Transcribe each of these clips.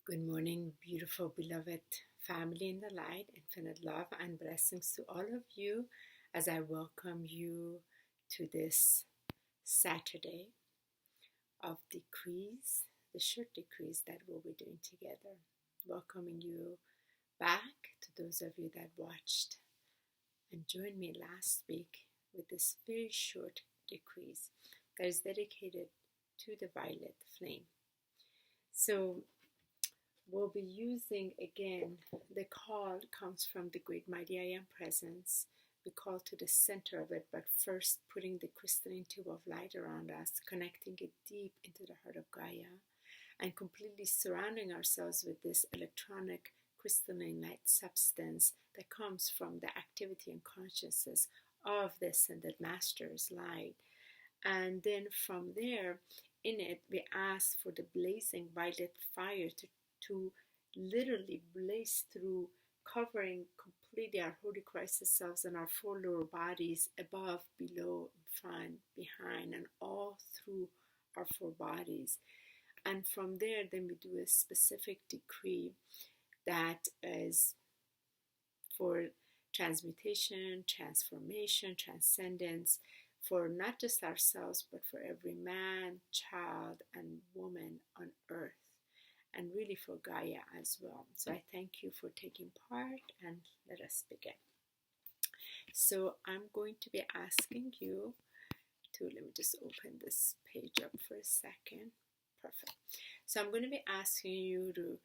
Good morning, beautiful, beloved family in the light. Infinite love and blessings to all of you as I welcome you to this Saturday of decrees, the short decrees that we'll be doing together. Welcoming you back to those of you that watched and joined me last week with this very short decrees that is dedicated to the violet flame. So we'll be using again, the call comes from the great mighty I am presence. We call to the center of it, but first putting the crystalline tube of light around us, connecting it deep into the heart of Gaia, and completely surrounding ourselves with this electronic crystalline light substance that comes from the activity and consciousness of the ascended master's light. And then from there, in it, we ask for the blazing violet fire to literally blaze through, covering completely our Holy Christ selves and our four lower bodies, above, below, in front, behind, and all through our four bodies. And from there, then we do a specific decree that is for transmutation, transformation, transcendence, for not just ourselves, but for every man, child, and woman on earth, and really for Gaia as well. So I thank you for taking part, and let us begin. So I'm going to be asking you to, let me just open this page up for a second. Perfect. So I'm going to be asking you to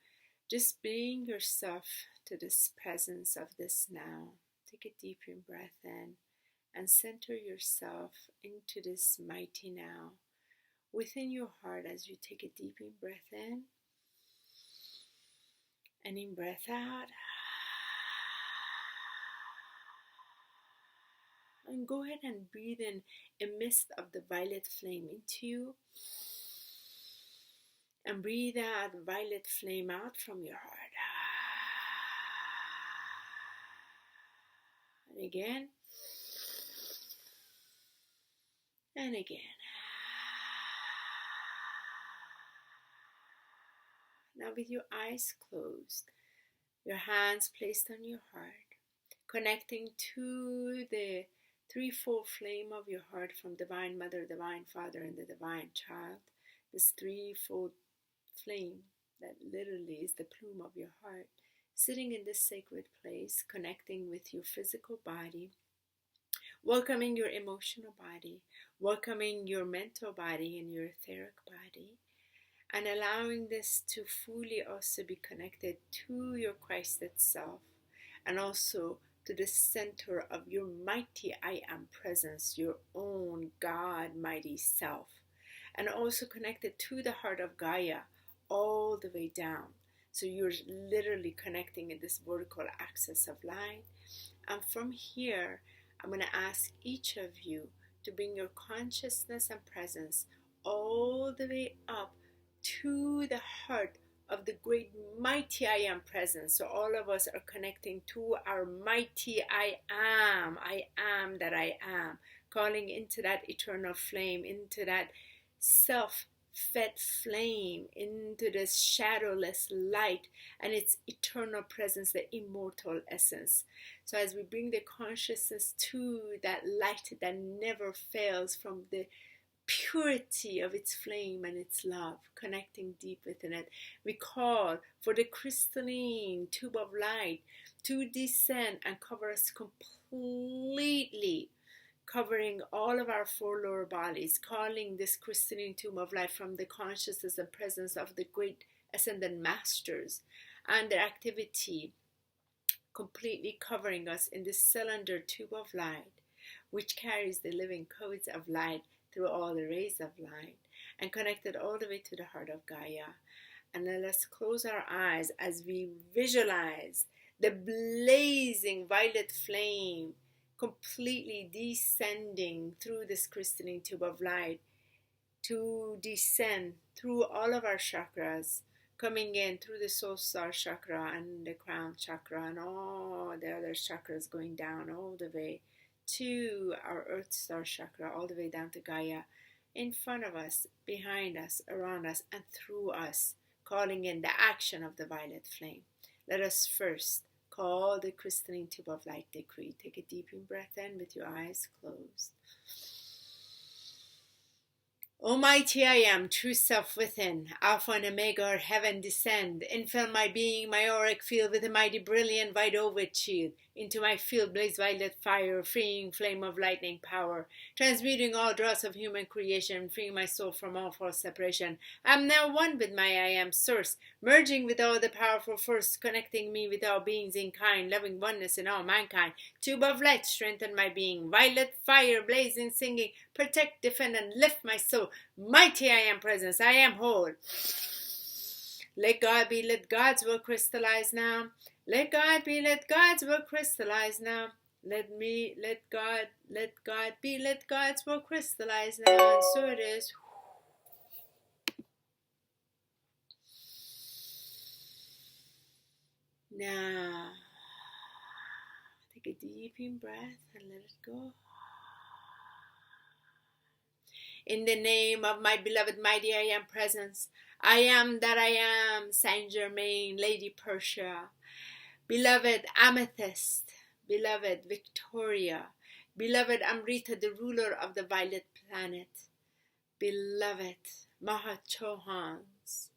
just bring yourself to this presence of this now. Take a deep breath in and center yourself into this mighty now within your heart as you take a deep breath in and in breath out. And go ahead and breathe in a mist of the violet flame into you. And breathe out violet flame out from your heart. And again. And again. Now with your eyes closed, your hands placed on your heart, connecting to the threefold flame of your heart from Divine Mother, Divine Father, and the Divine Child. This threefold flame that literally is the plume of your heart, sitting in this sacred place, connecting with your physical body, welcoming your emotional body, welcoming your mental body and your etheric body, and allowing this to fully also be connected to your Christ itself, and also to the center of your mighty I am presence, your own God mighty self, and also connected to the heart of Gaia all the way down. So you're literally connecting in this vertical axis of light. And from here, I'm going to ask each of you to bring your consciousness and presence all the way up to the heart of the great mighty I am presence. So all of us are connecting to our mighty I am that I am, calling into that eternal flame, into that self-fed flame, into this shadowless light and its eternal presence, the immortal essence. So as we bring the consciousness to that light that never fails, from the purity of its flame and its love, connecting deep within it, we call for the crystalline tube of light to descend and cover us completely, covering all of our four lower bodies, calling this crystalline tube of light from the consciousness and presence of the great ascended masters and their activity, completely covering us in this cylinder tube of light, which carries the living codes of light through all the rays of light, and connected all the way to the heart of Gaia. And let us close our eyes as we visualize the blazing violet flame completely descending through this crystalline tube of light, to descend through all of our chakras, coming in through the soul star chakra and the crown chakra and all the other chakras, going down all the way to our earth star chakra, all the way down to Gaia, in front of us, behind us, around us, and through us, calling in the action of the violet flame. Let us first call the crystalline tube of light decree. Take a deep breath in with your eyes closed. Almighty I am, true self within, Alpha and Omega, heaven descend, infill my being, my auric field with a mighty brilliant white ovate shield. Into my field blaze violet fire, freeing flame of lightning power, transmuting all dross of human creation, freeing my soul from all false separation. I am now one with my I am source, merging with all the powerful force, connecting me with all beings in kind, loving oneness in all mankind. Tube of light, strengthen my being, violet fire, blazing, singing, protect, defend, and lift my soul. Mighty I am presence, I am whole. Let God be, let God's will crystallize now. Let God be, let God's will crystallize now. Let God be, let God's will crystallize now. And so it is. Now, take a deep breath and let it go. In the name of my beloved mighty I am presence, I am that I am, Saint Germain, Lady Persia, beloved Amethyst, beloved Victoria, beloved Amrita, the ruler of the violet planet, beloved Mahachohans,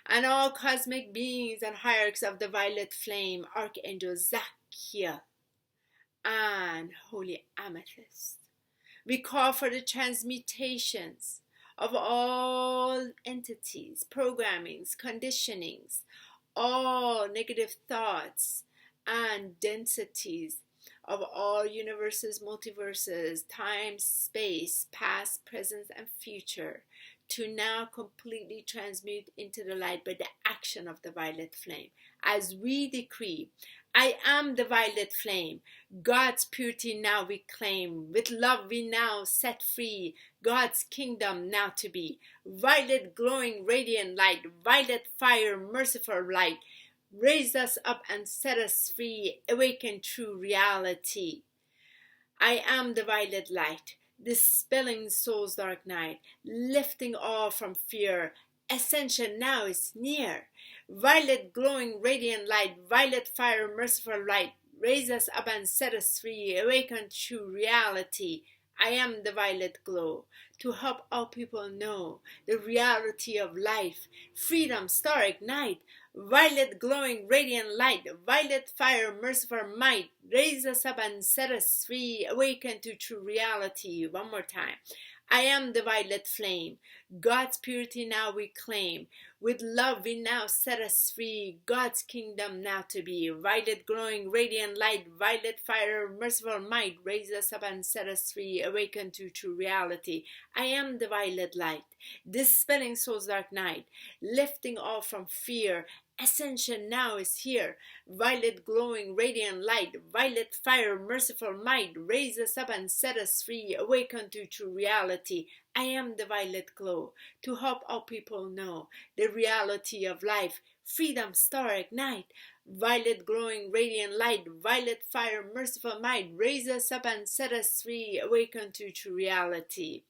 and all cosmic beings and hierarchs of the violet flame, Archangel Zachiel, and Holy Amethyst. We call for the transmutations of all entities, programmings, conditionings, all negative thoughts and densities of all universes, multiverses, time, space, past, present, and future, to now completely transmute into the light by the action of the violet flame. As we decree, I am the violet flame. God's purity now we claim. With love we now set free. God's kingdom now to be. Violet glowing radiant light. Violet fire merciful light. Raise us up and set us free. Awaken true reality. I am the violet light. Dispelling soul's dark night. Lifting all from fear. Ascension now is near. Violet glowing radiant light, violet fire merciful light, raise us up and set us free, awaken true reality. I am the violet glow, to help all people know the reality of life, freedom, star ignite, violet glowing radiant light, violet fire merciful might, raise us up and set us free, awaken to true reality. One more time. I am the violet flame. God's purity now we claim. With love we now set us free. God's kingdom now to be. Violet glowing radiant light. Violet fire merciful might. Raise us up and set us free. Awaken to true reality. I am the violet light. Dispelling soul's dark night. Lifting all from fear. Ascension now is here. Violet glowing radiant light. Violet fire merciful might. Raise us up and set us free. Awaken to true reality. I am the violet glow, to help all people know the reality of life. Freedom star ignite. Violet glowing radiant light. Violet fire merciful might. Raise us up and set us free. Awaken to true reality.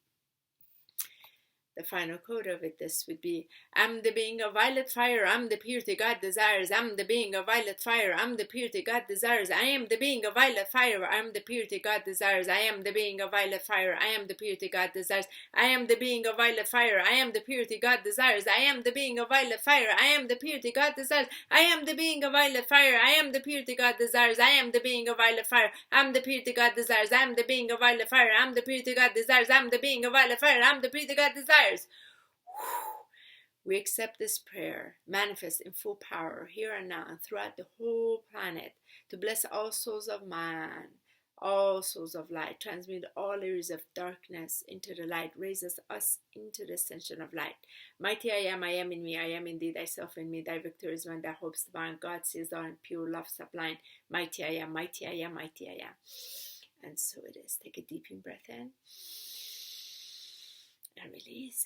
The final code of it, this would be, I'm the being of violet fire, I'm the purity God desires, I'm the being of violet fire, I'm the purity God desires, I am the being of violet fire, I am the purity God desires, I am the being of violet fire, I am the purity God desires, I am the being of violet fire, I am the purity God desires, I am the being of violet fire, I am the purity God desires, I am the being of violet fire, I am the purity God desires, I am the being of violet fire, I am the purity God desires, I am the being of violet fire, I am the purity God desires, I am the being of violet fire, I am the purity God desires. We accept this prayer, manifest in full power here and now and throughout the whole planet, to bless all souls of man, all souls of light, transmute all areas of darkness into the light, raises us into the ascension of light. Mighty I am in me, I am in thee, thyself in me, thy victory is one, thy hopes divine, God sees all in pure love sublime. Mighty I am, mighty I am, mighty I am. And so it is. Take a deep breath in and release.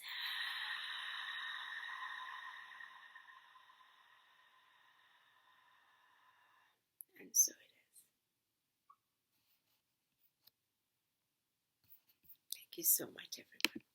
And so it is. Thank you so much, everyone.